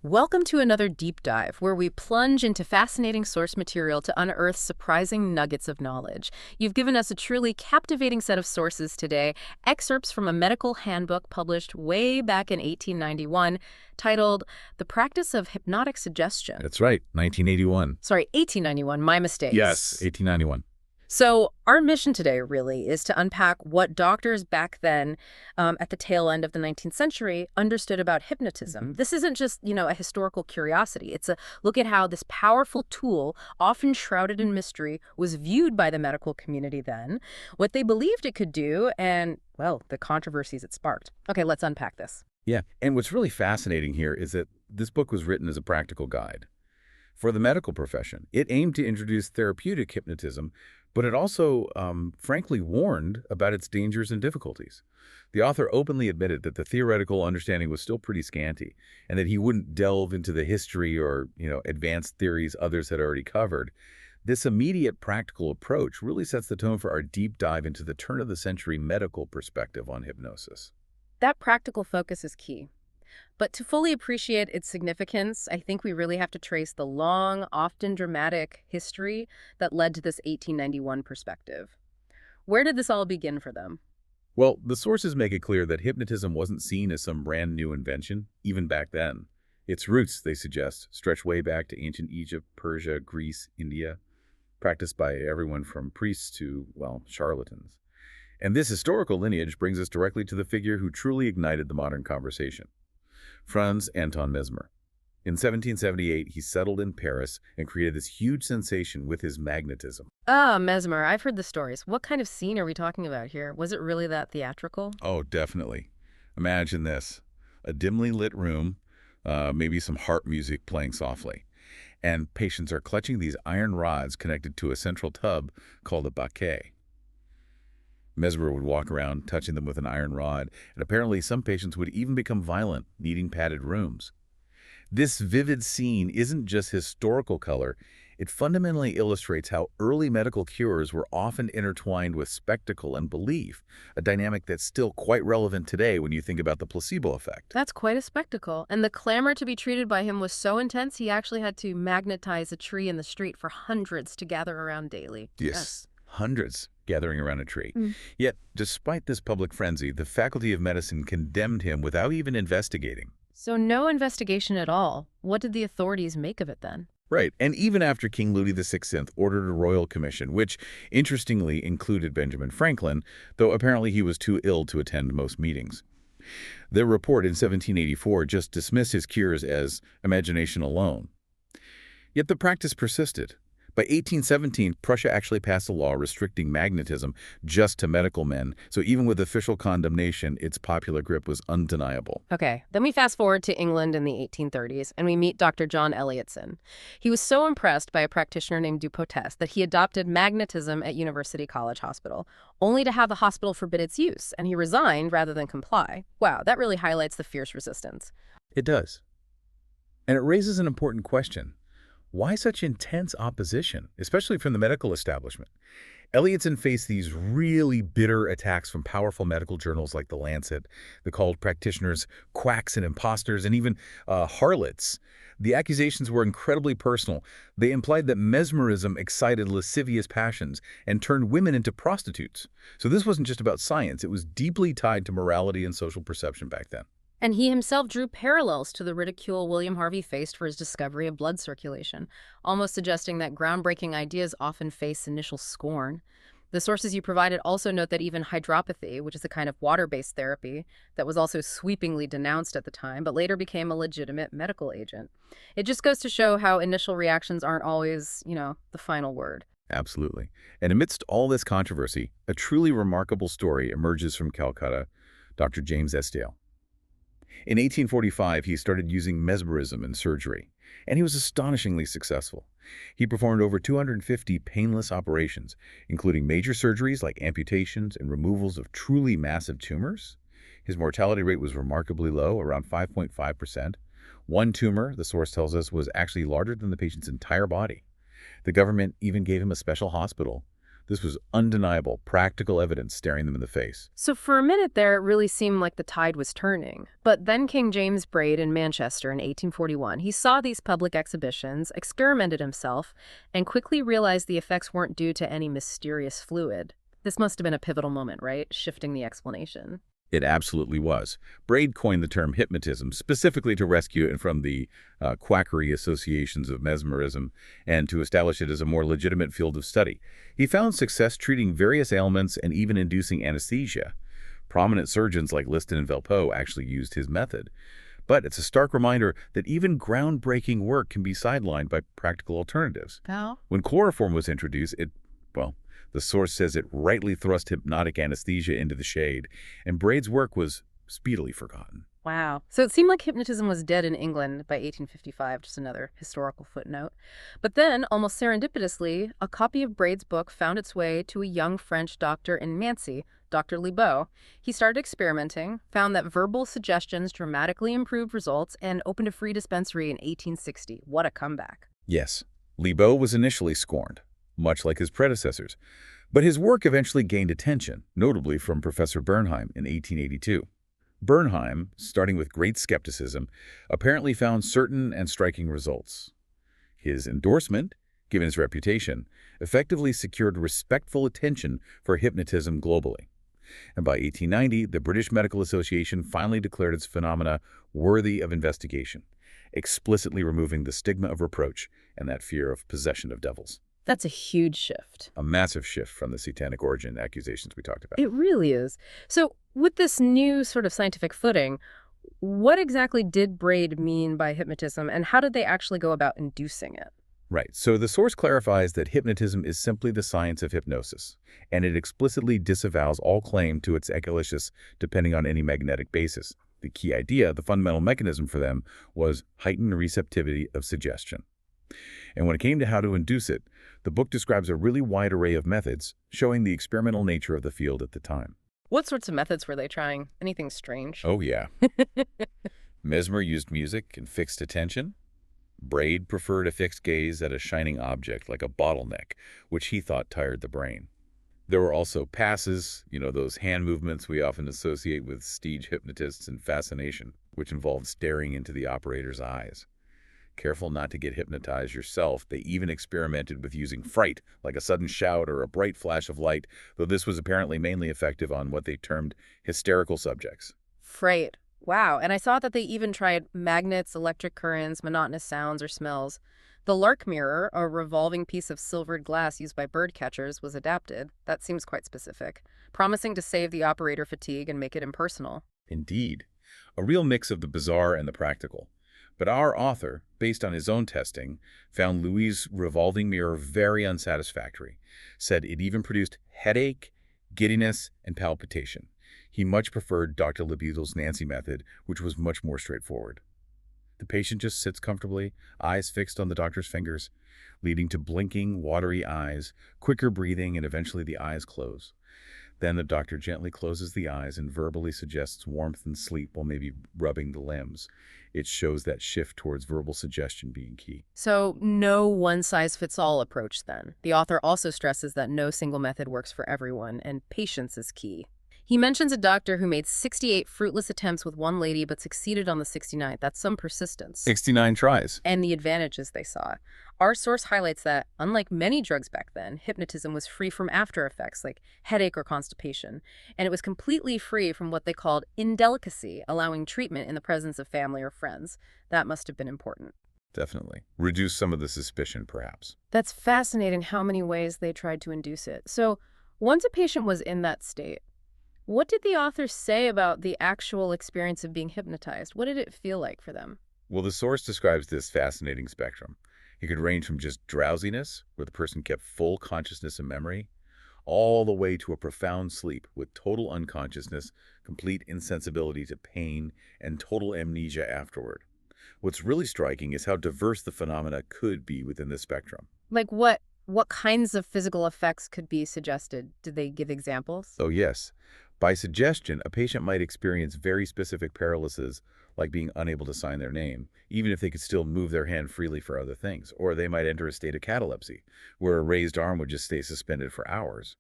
Welcome to another deep dive where we plunge into fascinating source material to unearth surprising nuggets of knowledge. You've given us a truly captivating set of sources today, excerpts from a medical handbook published way back in 1891 titled The Practice of Hypnotic Suggestion. That's right, 1981. Sorry, 1891, my mistake. Yes, 1891. So our mission today really is to unpack what doctors back then, at the tail end of the 19th century, understood about hypnotism. This isn't just, a historical curiosity. It's a look at how this powerful tool, often shrouded in mystery, was viewed by the medical community then, what they believed it could do, and, well, the controversies it sparked. Okay, let's unpack this. Yeah, and what's really fascinating here is that this book was written as a practical guide for the medical profession. It aimed to introduce therapeutic hypnotism, but it also, frankly, warned about its dangers and difficulties. The author openly admitted that the theoretical understanding was still pretty scanty, and that he wouldn't delve into the history or, advanced theories others had already covered. This immediate practical approach really sets the tone for our deep dive into the turn-of-the-century medical perspective on hypnosis. That practical focus is key. But to fully appreciate its significance, I think we really have to trace the long, often dramatic history that led to this 1891 perspective. Where did this all begin for them? Well, the sources make it clear that hypnotism wasn't seen as some brand new invention, even back then. Its roots, they suggest, stretch way back to ancient Egypt, Persia, Greece, India, practiced by everyone from priests to, well, charlatans. And this historical lineage brings us directly to the figure who truly ignited the modern conversation. Franz Anton Mesmer. In 1778, he settled in Paris and created this huge sensation with his magnetism. Ah, Mesmer. I've heard the stories. What kind of scene are we talking about here? Was it really that theatrical? Oh, definitely. Imagine this. A dimly lit room, maybe some harp music playing softly. And patients are clutching these iron rods connected to a central tub called a baquet. Mesmer would walk around touching them with an iron rod, and apparently some patients would even become violent, needing padded rooms. This vivid scene isn't just historical color, it fundamentally illustrates how early medical cures were often intertwined with spectacle and belief, a dynamic that's still quite relevant today when you think about the placebo effect. That's quite a spectacle. And the clamor to be treated by him was so intense, he actually had to magnetize a tree in the street for hundreds to gather around daily. Yes. Hundreds gathering around a tree. Yet, despite this public frenzy, the Faculty of Medicine condemned him without even investigating. So no investigation at all. What did the authorities make of it then? Right, and even after King Louis XVI ordered a royal commission, which interestingly included Benjamin Franklin, though apparently he was too ill to attend most meetings. Their report in 1784 just dismissed his cures as imagination alone. Yet the practice persisted. By 1817, Prussia actually passed a law restricting magnetism just to medical men, so even with official condemnation, its popular grip was undeniable. Okay, then we fast forward to England in the 1830s, and we meet Dr. John Elliotson. He was so impressed by a practitioner named Dupotest that he adopted magnetism at University College Hospital, only to have the hospital forbid its use, and he resigned rather than comply. Wow, that really highlights the fierce resistance. It does. And it raises an important question. Why such intense opposition, especially from the medical establishment? Elliotson faced these really bitter attacks from powerful medical journals like The Lancet that called practitioners quacks and imposters and even harlots. The accusations were incredibly personal. They implied that mesmerism excited lascivious passions and turned women into prostitutes. So this wasn't just about science. It was deeply tied to morality and social perception back then. And he himself drew parallels to the ridicule William Harvey faced for his discovery of blood circulation, almost suggesting that groundbreaking ideas often face initial scorn. The sources you provided also note that even hydropathy, which is a kind of water-based therapy that was also sweepingly denounced at the time, but later became a legitimate medical agent. It just goes to show how initial reactions aren't always, the final word. Absolutely. And amidst all this controversy, a truly remarkable story emerges from Calcutta, Dr. James Esdale. In 1845, he started using mesmerism in surgery, and he was astonishingly successful. He performed over 250 painless operations, including major surgeries like amputations and removals of truly massive tumors. His mortality rate was remarkably low, around 5.5%. One tumor, the source tells us, was actually larger than the patient's entire body. The government even gave him a special hospital, This was undeniable, practical evidence staring them in the face. So for a minute there, it really seemed like the tide was turning. But then King James Braid in Manchester in 1841. He saw these public exhibitions, experimented himself, and quickly realized the effects weren't due to any mysterious fluid. This must have been a pivotal moment, right? Shifting the explanation. It absolutely was. Braid coined the term hypnotism specifically to rescue it from the quackery associations of mesmerism and to establish it as a more legitimate field of study. He found success treating various ailments and even inducing anesthesia. Prominent surgeons like Liston and Velpeau actually used his method. But it's a stark reminder that even groundbreaking work can be sidelined by practical alternatives. How? When chloroform was introduced, well, the source says it rightly thrust hypnotic anesthesia into the shade, and Braid's work was speedily forgotten. Wow. So it seemed like hypnotism was dead in England by 1855, just another historical footnote. But then, almost serendipitously, a copy of Braid's book found its way to a young French doctor in Nancy, Dr. Libaud. He started experimenting, found that verbal suggestions dramatically improved results, and opened a free dispensary in 1860. What a comeback. Yes, Libaud was initially scorned, much like his predecessors. But his work eventually gained attention, notably from Professor Bernheim in 1882. Bernheim, starting with great skepticism, apparently found certain and striking results. His endorsement, given his reputation, effectively secured respectful attention for hypnotism globally. And by 1890, the British Medical Association finally declared its phenomena worthy of investigation, explicitly removing the stigma of reproach and that fear of possession of devils. That's a huge shift. A massive shift from the satanic origin accusations we talked about. It really is. So with this new sort of scientific footing, what exactly did Braid mean by hypnotism, and how did they actually go about inducing it? Right. So the source clarifies that hypnotism is simply the science of hypnosis, and it explicitly disavows all claim to its echolicious depending on any magnetic basis. The key idea, the fundamental mechanism for them, was heightened receptivity of suggestion. And when it came to how to induce it, the book describes a really wide array of methods, showing the experimental nature of the field at the time. What sorts of methods were they trying? Anything strange? Oh, yeah. Mesmer used music and fixed attention. Braid preferred a fixed gaze at a shining object like a bottleneck, which he thought tired the brain. There were also passes, those hand movements we often associate with stage hypnotists, and fascination, which involved staring into the operator's eyes. Careful not to get hypnotized yourself, they even experimented with using fright, like a sudden shout or a bright flash of light, though this was apparently mainly effective on what they termed hysterical subjects. Fright. Wow. And I saw that they even tried magnets, electric currents, monotonous sounds or smells. The lark mirror, a revolving piece of silvered glass used by bird catchers, was adapted. That seems quite specific, promising to save the operator fatigue and make it impersonal. Indeed. A real mix of the bizarre and the practical. But our author, based on his own testing, found Louis' revolving mirror very unsatisfactory, said it even produced headache, giddiness, and palpitation. He much preferred Dr. Libaud's Nancy method, which was much more straightforward. The patient just sits comfortably, eyes fixed on the doctor's fingers, leading to blinking, watery eyes, quicker breathing, and eventually the eyes close. Then the doctor gently closes the eyes and verbally suggests warmth and sleep while maybe rubbing the limbs. It shows that shift towards verbal suggestion being key. So no one-size-fits-all approach then. The author also stresses that no single method works for everyone, and patience is key. He mentions a doctor who made 68 fruitless attempts with one lady but succeeded on the 69th. That's some persistence. 69 tries. And the advantages they saw. Our source highlights that, unlike many drugs back then, hypnotism was free from after effects like headache or constipation, and it was completely free from what they called indelicacy, allowing treatment in the presence of family or friends. That must have been important. Definitely. Reduce some of the suspicion, perhaps. That's fascinating how many ways they tried to induce it. So, once a patient was in that state, what did the author say about the actual experience of being hypnotized? What did it feel like for them? Well, the source describes this fascinating spectrum. It could range from just drowsiness, where the person kept full consciousness and memory, all the way to a profound sleep with total unconsciousness, complete insensibility to pain, and total amnesia afterward. What's really striking is how diverse the phenomena could be within the spectrum. Like what kinds of physical effects could be suggested? Did they give examples? Oh, yes. By suggestion, a patient might experience very specific paralysis, like being unable to sign their name, even if they could still move their hand freely for other things. Or they might enter a state of catalepsy, where a raised arm would just stay suspended for hours.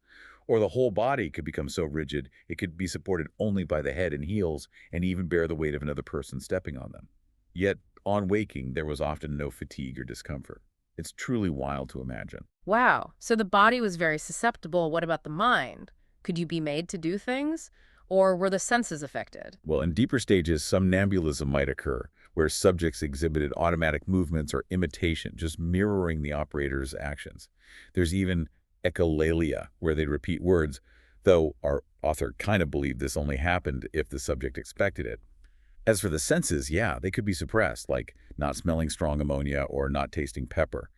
Or the whole body could become so rigid it could be supported only by the head and heels and even bear the weight of another person stepping on them. Yet, on waking, there was often no fatigue or discomfort. It's truly wild to imagine. Wow. So the body was very susceptible. What about the mind? Could you be made to do things? Or were the senses affected? Well, in deeper stages, somnambulism might occur, where subjects exhibited automatic movements or imitation, just mirroring the operator's actions. There's even echolalia, where they repeat words, though our author kind of believed this only happened if the subject expected it. As for the senses, yeah, they could be suppressed, like not smelling strong ammonia or not tasting pepper.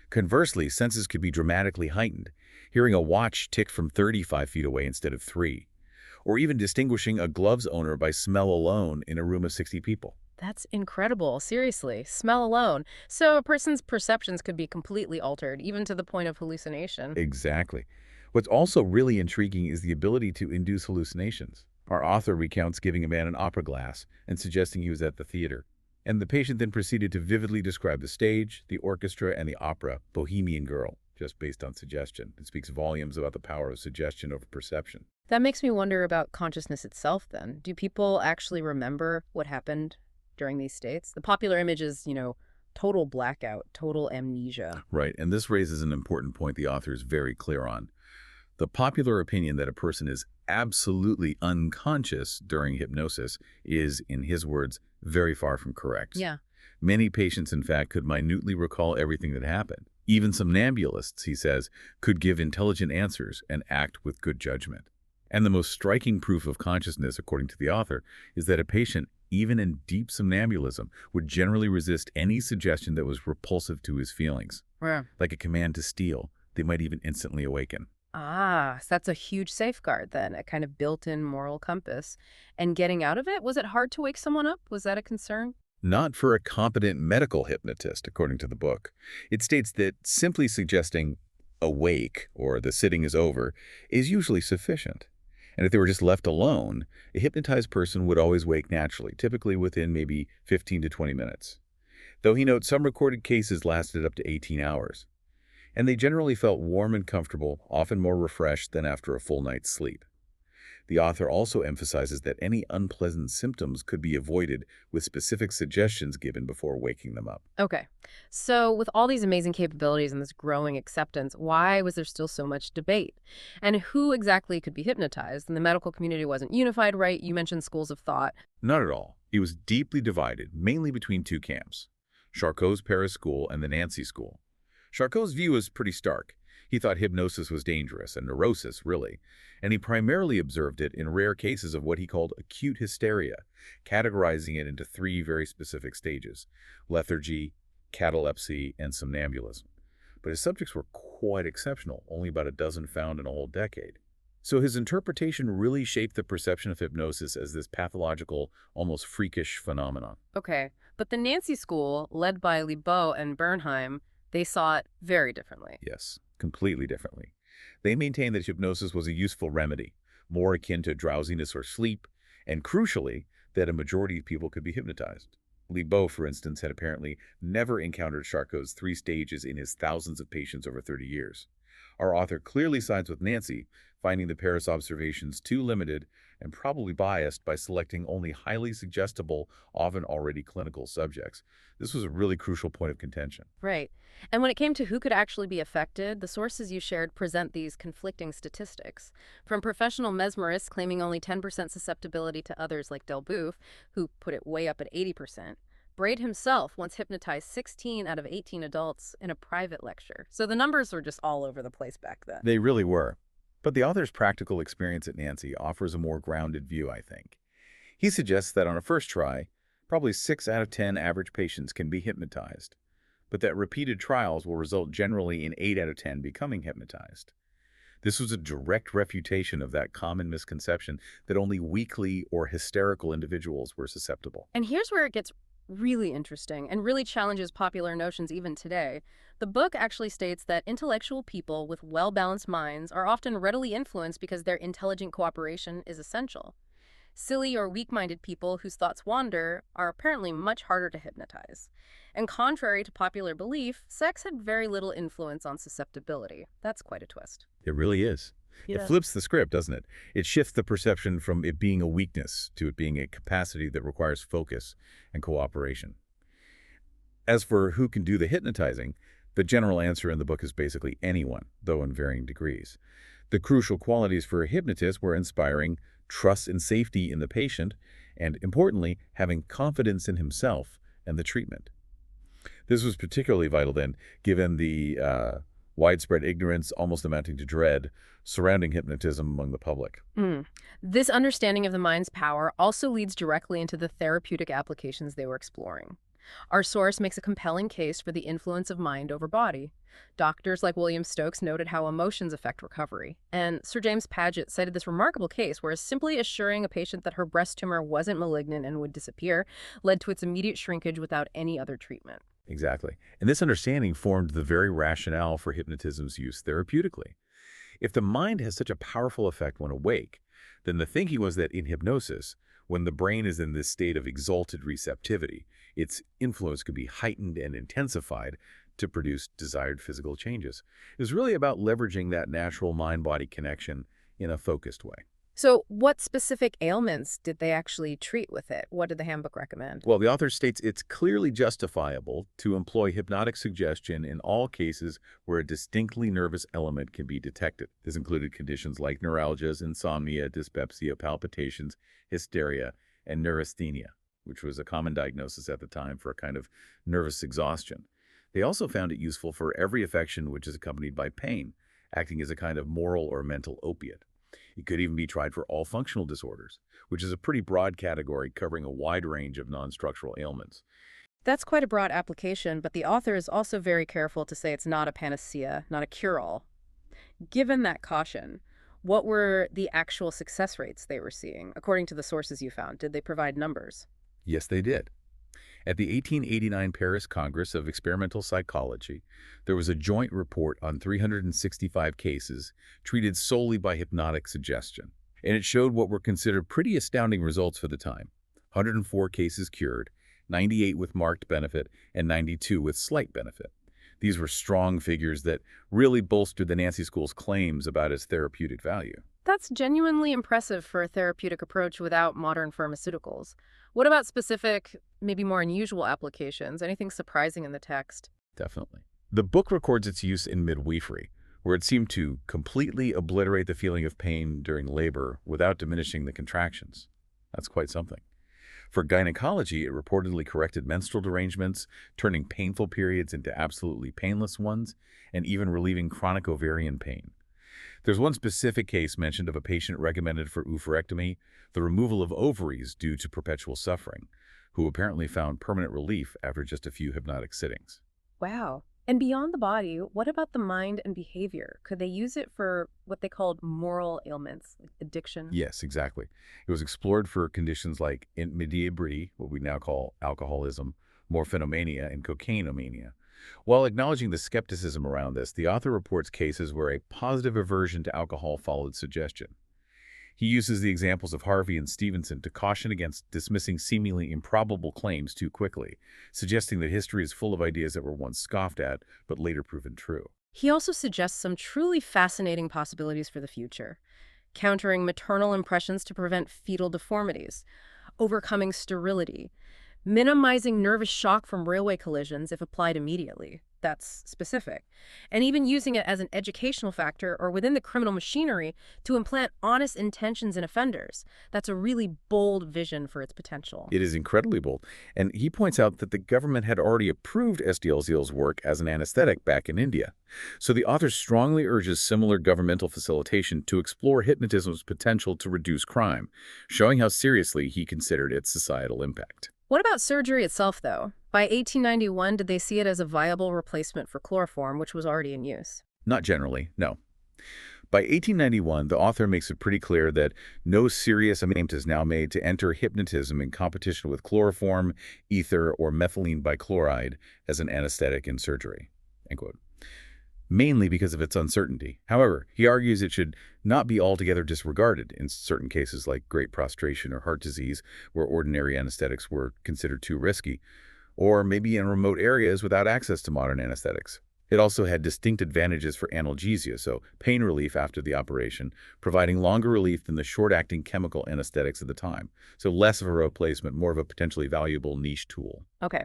Conversely, senses could be dramatically heightened, hearing a watch tick from 35 feet away instead of 3, or even distinguishing a glove's owner by smell alone in a room of 60 people. That's incredible. Seriously. Smell alone. So a person's perceptions could be completely altered, even to the point of hallucination. Exactly. What's also really intriguing is the ability to induce hallucinations. Our author recounts giving a man an opera glass and suggesting he was at the theater. And the patient then proceeded to vividly describe the stage, the orchestra, and the opera, Bohemian Girl, just based on suggestion. It speaks volumes about the power of suggestion over perception. That makes me wonder about consciousness itself then. Do people actually remember what happened during these states? The popular image is, total blackout, total amnesia. Right, and this raises an important point the author is very clear on. The popular opinion that a person is absolutely unconscious during hypnosis is, in his words, very far from correct. Yeah. Many patients, in fact, could minutely recall everything that happened. Even somnambulists, he says, could give intelligent answers and act with good judgment. And the most striking proof of consciousness, according to the author, is that a patient, even in deep somnambulism, would generally resist any suggestion that was repulsive to his feelings. Yeah. Like a command to steal, they might even instantly awaken. Ah, so that's a huge safeguard then, a kind of built-in moral compass. And getting out of it, was it hard to wake someone up? Was that a concern? Not for a competent medical hypnotist, according to the book. It states that simply suggesting awake or the sitting is over is usually sufficient. And if they were just left alone, a hypnotized person would always wake naturally, typically within maybe 15 to 20 minutes. Though he notes some recorded cases lasted up to 18 hours. And they generally felt warm and comfortable, often more refreshed than after a full night's sleep. The author also emphasizes that any unpleasant symptoms could be avoided with specific suggestions given before waking them up. Okay. So with all these amazing capabilities and this growing acceptance, why was there still so much debate? And who exactly could be hypnotized? And the medical community wasn't unified, right? You mentioned schools of thought. Not at all. It was deeply divided, mainly between two camps, Charcot's Paris school and the Nancy school. Charcot's view was pretty stark. He thought hypnosis was dangerous, and neurosis, really, and he primarily observed it in rare cases of what he called acute hysteria, categorizing it into 3 very specific stages: lethargy, catalepsy, and somnambulism. But his subjects were quite exceptional, only about a dozen found in a whole decade. So his interpretation really shaped the perception of hypnosis as this pathological, almost freakish phenomenon. Okay. But the Nancy school, led by Lebeau and Bernheim, they saw it very differently. Yes, completely differently. They maintained that hypnosis was a useful remedy, more akin to drowsiness or sleep, and crucially, that a majority of people could be hypnotized. Lebeau, for instance, had apparently never encountered Charcot's 3 stages in his thousands of patients over 30 years. Our author clearly sides with Nancy, finding the Paris observations too limited and probably biased by selecting only highly suggestible, often already clinical subjects. This was a really crucial point of contention. Right. And when it came to who could actually be affected, the sources you shared present these conflicting statistics. From professional mesmerists claiming only 10% susceptibility to others like Delboeuf, who put it way up at 80%. Braid himself once hypnotized 16 out of 18 adults in a private lecture. So the numbers were just all over the place back then. They really were. But the author's practical experience at Nancy offers a more grounded view, I think. He suggests that on a first try, probably 6 out of 10 average patients can be hypnotized, but that repeated trials will result generally in 8 out of 10 becoming hypnotized. This was a direct refutation of that common misconception that only weakly or hysterical individuals were susceptible. And here's where it gets Really interesting and really challenges popular notions even today. The book actually states that intellectual people with well-balanced minds are often readily influenced because their intelligent cooperation is essential. Silly or weak-minded people whose thoughts wander are apparently much harder to hypnotize. And contrary to popular belief, sex had very little influence on susceptibility. That's quite a twist. It really is. It Yeah. flips the script, doesn't it? It shifts the perception from it being a weakness to it being a capacity that requires focus and cooperation. As for who can do the hypnotizing, the general answer in the book is basically anyone, though in varying degrees. The crucial qualities for a hypnotist were inspiring trust and safety in the patient, and importantly, having confidence in himself and the treatment. This was particularly vital then, given the widespread ignorance, almost amounting to dread, surrounding hypnotism among the public. Mm. This understanding of the mind's power also leads directly into the therapeutic applications they were exploring. Our source makes a compelling case for the influence of mind over body. Doctors like William Stokes noted how emotions affect recovery, and Sir James Paget cited this remarkable case where simply assuring a patient that her breast tumor wasn't malignant and would disappear led to its immediate shrinkage without any other treatment. Exactly. And this understanding formed the very rationale for hypnotism's use therapeutically. If the mind has such a powerful effect when awake, then the thinking was that in hypnosis, when the brain is in this state of exalted receptivity, its influence could be heightened and intensified to produce desired physical changes. It was really about leveraging that natural mind-body connection in a focused way. So, what specific ailments did they actually treat with it? What did the handbook recommend? Well, the author states it's clearly justifiable to employ hypnotic suggestion in all cases where a distinctly nervous element can be detected. This included conditions like neuralgias, insomnia, dyspepsia, palpitations, hysteria, and neurasthenia, which was a common diagnosis at the time for a kind of nervous exhaustion. They also found it useful for every affection which is accompanied by pain, acting as a kind of moral or mental opiate. It could even be tried for all functional disorders, which is a pretty broad category covering a wide range of non-structural ailments. That's quite a broad application, but the author is also very careful to say it's not a panacea, not a cure-all. Given that caution, what were the actual success rates they were seeing, according to the sources you found? Did they provide numbers? Yes, they did. At the 1889 Paris Congress of Experimental Psychology, there was a joint report on 365 cases treated solely by hypnotic suggestion, and it showed what were considered pretty astounding results for the time. 104 cases cured, 98 with marked benefit, and 92 with slight benefit. These were strong figures that really bolstered the Nancy School's claims about its therapeutic value. That's genuinely impressive for a therapeutic approach without modern pharmaceuticals. What about specific, maybe more unusual applications? Anything surprising in the text? Definitely. The book records its use in midwifery, where it seemed to completely obliterate the feeling of pain during labor without diminishing the contractions. That's quite something. For gynecology, it reportedly corrected menstrual derangements, turning painful periods into absolutely painless ones, and even relieving chronic ovarian pain. There's one specific case mentioned of a patient recommended for oophorectomy, the removal of ovaries due to perpetual suffering, who apparently found permanent relief after just a few hypnotic sittings. Wow. And beyond the body, what about the mind and behavior? Could they use it for what they called moral ailments, like addiction? Yes, exactly. It was explored for conditions like inebriety, what we now call alcoholism, morphinomania, and cocainomania. While acknowledging the skepticism around this, the author reports cases where a positive aversion to alcohol followed suggestion. He uses the examples of Harvey and Stevenson to caution against dismissing seemingly improbable claims too quickly, suggesting that history is full of ideas that were once scoffed at but later proven true. He also suggests some truly fascinating possibilities for the future, countering maternal impressions to prevent fetal deformities, overcoming sterility, minimizing nervous shock from railway collisions if applied immediately. That's specific. And even using it as an educational factor or within the criminal machinery to implant honest intentions in offenders. That's a really bold vision for its potential. It is incredibly bold, and he points out that the government had already approved SDLZ's work as an anesthetic back in India. So the author strongly urges similar governmental facilitation to explore hypnotism's potential to reduce crime, showing how seriously he considered its societal impact. What about surgery itself, though? By 1891, did they see it as a viable replacement for chloroform, which was already in use? Not generally, no. By 1891, the author makes it pretty clear that no serious attempt is now made to enter hypnotism in competition with chloroform, ether, or methylene bichloride as an anesthetic in surgery, end quote. Mainly because of its uncertainty. However, he argues it should not be altogether disregarded in certain cases like great prostration or heart disease, where ordinary anesthetics were considered too risky, or maybe in remote areas without access to modern anesthetics. It also had distinct advantages for analgesia, so pain relief after the operation, providing longer relief than the short-acting chemical anesthetics at the time. So less of a replacement, more of a potentially valuable niche tool. Okay.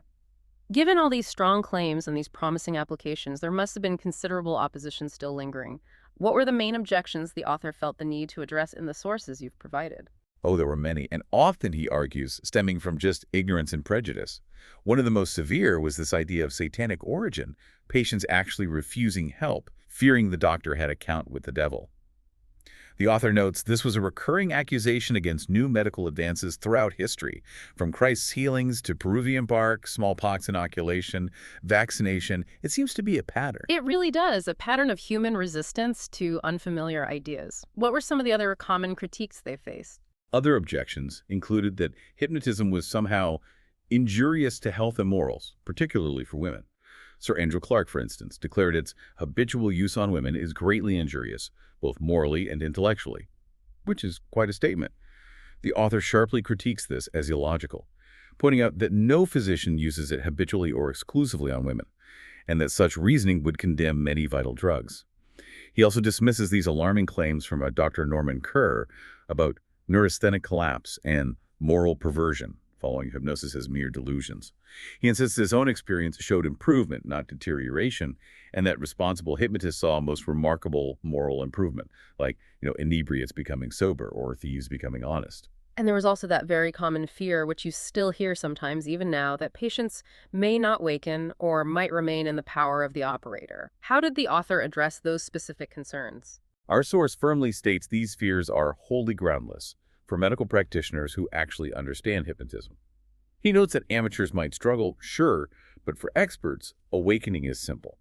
Given all these strong claims and these promising applications, there must have been considerable opposition still lingering. What were the main objections the author felt the need to address in the sources you've provided? Oh, there were many, and often, he argues, stemming from just ignorance and prejudice. One of the most severe was this idea of satanic origin, patients actually refusing help, fearing the doctor had a count with the devil. The author notes this was a recurring accusation against new medical advances throughout history, from Christ's healings to Peruvian bark, smallpox inoculation, vaccination. It seems to be a pattern. It really does, a pattern of human resistance to unfamiliar ideas. What were some of the other common critiques they faced? Other objections included that hypnotism was somehow injurious to health and morals, particularly for women. Sir Andrew Clark, for instance, declared its habitual use on women is greatly injurious, both morally and intellectually, which is quite a statement. The author sharply critiques this as illogical, pointing out that no physician uses it habitually or exclusively on women, and that such reasoning would condemn many vital drugs. He also dismisses these alarming claims from a Dr. Norman Kerr about neurasthenic collapse and moral perversion, following hypnosis as mere delusions. He insists his own experience showed improvement, not deterioration, and that responsible hypnotists saw most remarkable moral improvement, like, inebriates becoming sober or thieves becoming honest. And there was also that very common fear, which you still hear sometimes, even now, that patients may not waken or might remain in the power of the operator. How did the author address those specific concerns? Our source firmly states these fears are wholly groundless for medical practitioners who actually understand hypnotism. He notes that amateurs might struggle, sure, but for experts, awakening is simple.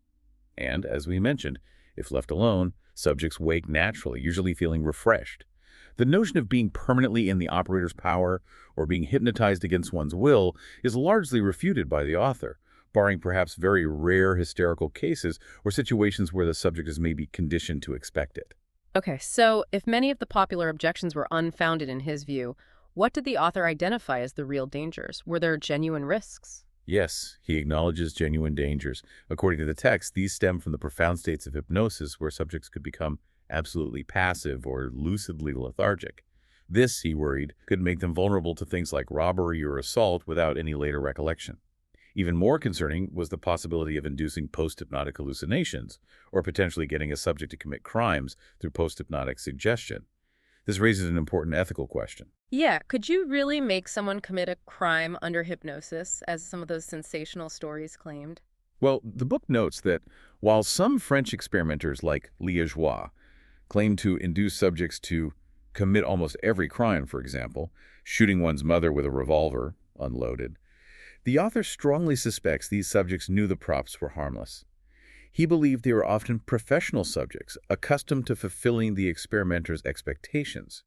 And, as we mentioned, if left alone, subjects wake naturally, usually feeling refreshed. The notion of being permanently in the operator's power or being hypnotized against one's will is largely refuted by the author, barring perhaps very rare hysterical cases or situations where the subject is maybe conditioned to expect it. Okay, so if many of the popular objections were unfounded in his view, what did the author identify as the real dangers? Were there genuine risks? Yes, he acknowledges genuine dangers. According to the text, these stem from the profound states of hypnosis where subjects could become absolutely passive or lucidly lethargic. This, he worried, could make them vulnerable to things like robbery or assault without any later recollection. Even more concerning was the possibility of inducing post-hypnotic hallucinations, or potentially getting a subject to commit crimes through post-hypnotic suggestion. This raises an important ethical question. Yeah, could you really make someone commit a crime under hypnosis, as some of those sensational stories claimed? Well, the book notes that while some French experimenters like Liégeois claim to induce subjects to commit almost every crime, for example, shooting one's mother with a revolver, unloaded, the author strongly suspects these subjects knew the props were harmless. He believed they were often professional subjects, accustomed to fulfilling the experimenter's expectations.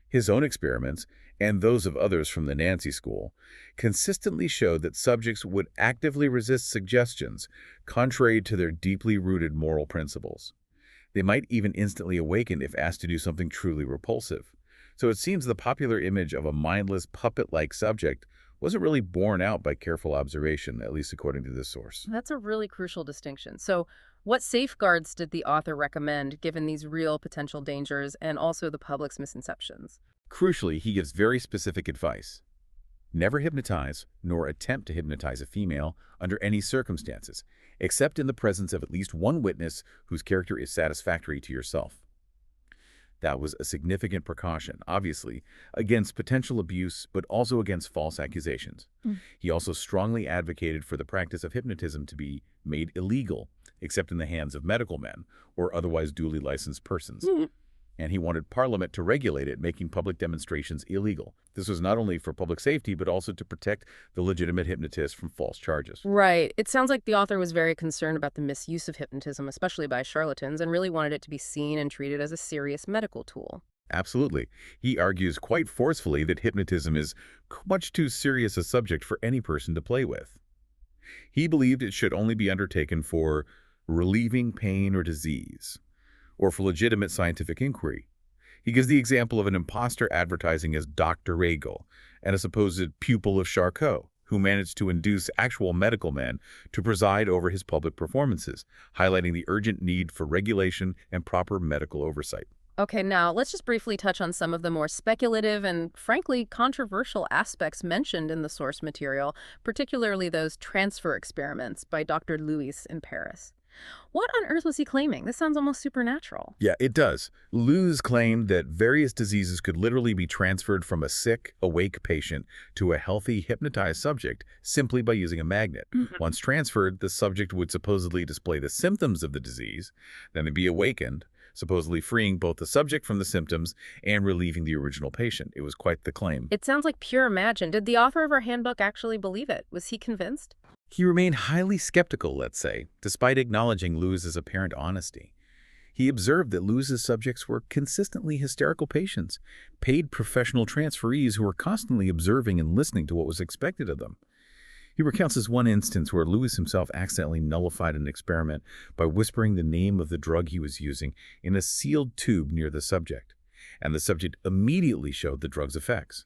His own experiments, and those of others from the Nancy School, consistently showed that subjects would actively resist suggestions, contrary to their deeply rooted moral principles. They might even instantly awaken if asked to do something truly repulsive. So it seems the popular image of a mindless, puppet-like subject wasn't really borne out by careful observation, at least according to this source. That's a really crucial distinction. So, what safeguards did the author recommend given these real potential dangers and also the public's misconceptions? Crucially, he gives very specific advice. Never hypnotize, nor attempt to hypnotize a female under any circumstances, except in the presence of at least one witness whose character is satisfactory to yourself. That was a significant precaution, obviously, against potential abuse, but also against false accusations. He also strongly advocated for the practice of hypnotism to be made illegal, except in the hands of medical men or otherwise duly licensed persons. and he wanted Parliament to regulate it, making public demonstrations illegal. This was not only for public safety, but also to protect the legitimate hypnotists from false charges. Right. It sounds like the author was very concerned about the misuse of hypnotism, especially by charlatans, and really wanted it to be seen and treated as a serious medical tool. Absolutely. He argues quite forcefully that hypnotism is much too serious a subject for any person to play with. He believed it should only be undertaken for relieving pain or disease, or for legitimate scientific inquiry. He gives the example of an imposter advertising as Dr. Regal and a supposed pupil of Charcot, who managed to induce actual medical men to preside over his public performances, highlighting the urgent need for regulation and proper medical oversight. Okay, now let's just briefly touch on some of the more speculative and, frankly, controversial aspects mentioned in the source material, particularly those transfer experiments by Dr. Louis in Paris. What on earth was he claiming? This sounds almost supernatural. Yeah, it does. Luz claimed that various diseases could literally be transferred from a sick, awake patient to a healthy, hypnotized subject simply by using a magnet. Mhm. Once transferred, the subject would supposedly display the symptoms of the disease, then they'd be awakened, supposedly freeing both the subject from the symptoms and relieving the original patient. It was quite the claim. It sounds like pure imagine. Did the author of our handbook actually believe it? Was he convinced? He remained highly skeptical, let's say, despite acknowledging Luz's apparent honesty. He observed that Luz's subjects were consistently hysterical patients, paid professional transferees who were constantly observing and listening to what was expected of them. He recounts this one instance where Lewis himself accidentally nullified an experiment by whispering the name of the drug he was using in a sealed tube near the subject, and the subject immediately showed the drug's effects.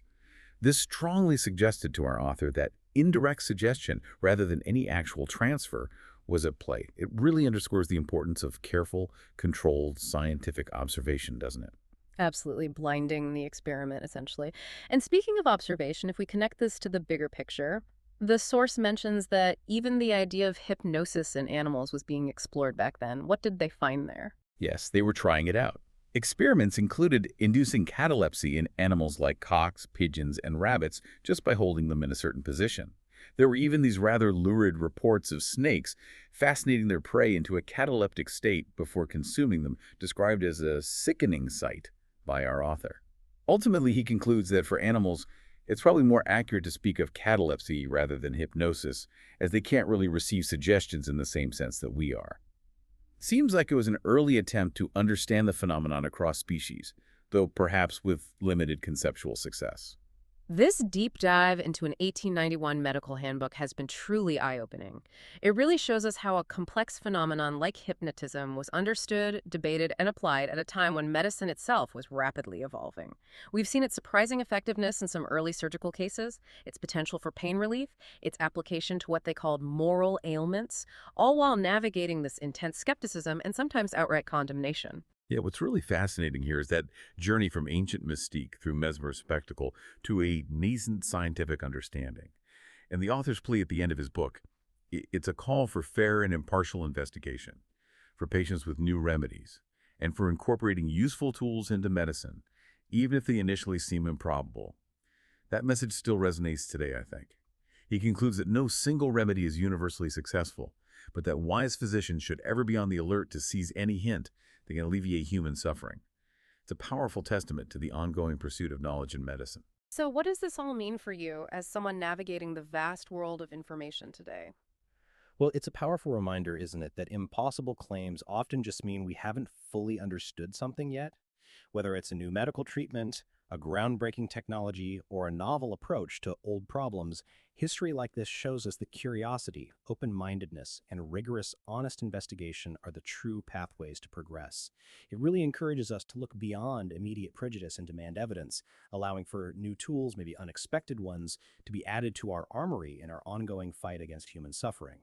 This strongly suggested to our author that indirect suggestion, rather than any actual transfer, was at play. It really underscores the importance of careful, controlled, scientific observation, doesn't it? Absolutely blinding the experiment, essentially. And speaking of observation, if we connect this to the bigger picture, the source mentions that even the idea of hypnosis in animals was being explored back then. What did they find there? Yes, they were trying it out. Experiments included inducing catalepsy in animals like cocks, pigeons, and rabbits just by holding them in a certain position. There were even these rather lurid reports of snakes fascinating their prey into a cataleptic state before consuming them, described as a sickening sight by our author. Ultimately, he concludes that for animals, it's probably more accurate to speak of catalepsy rather than hypnosis, as they can't really receive suggestions in the same sense that we are. Seems like it was an early attempt to understand the phenomenon across species, though perhaps with limited conceptual success. This deep dive into an 1891 medical handbook has been truly eye-opening. It really shows us how a complex phenomenon like hypnotism was understood, debated, and applied at a time when medicine itself was rapidly evolving. We've seen its surprising effectiveness in some early surgical cases, its potential for pain relief, its application to what they called moral ailments, all while navigating this intense skepticism and sometimes outright condemnation. Yeah, what's really fascinating here is that journey from ancient mystique through mesmer spectacle to a nascent scientific understanding. And the author's plea at the end of his book, it's a call for fair and impartial investigation, for patients with new remedies, and for incorporating useful tools into medicine, even if they initially seem improbable. That message still resonates today, I think. He concludes that no single remedy is universally successful, but that wise physicians should ever be on the alert to seize any hint that can alleviate human suffering. It's a powerful testament to the ongoing pursuit of knowledge in medicine. So what does this all mean for you as someone navigating the vast world of information today? Well, it's a powerful reminder, isn't it, that impossible claims often just mean we haven't fully understood something yet. Whether it's a new medical treatment, a groundbreaking technology, or a novel approach to old problems, history like this shows us that curiosity, open-mindedness, and rigorous, honest investigation are the true pathways to progress. It really encourages us to look beyond immediate prejudice and demand evidence, allowing for new tools, maybe unexpected ones, to be added to our armory in our ongoing fight against human suffering.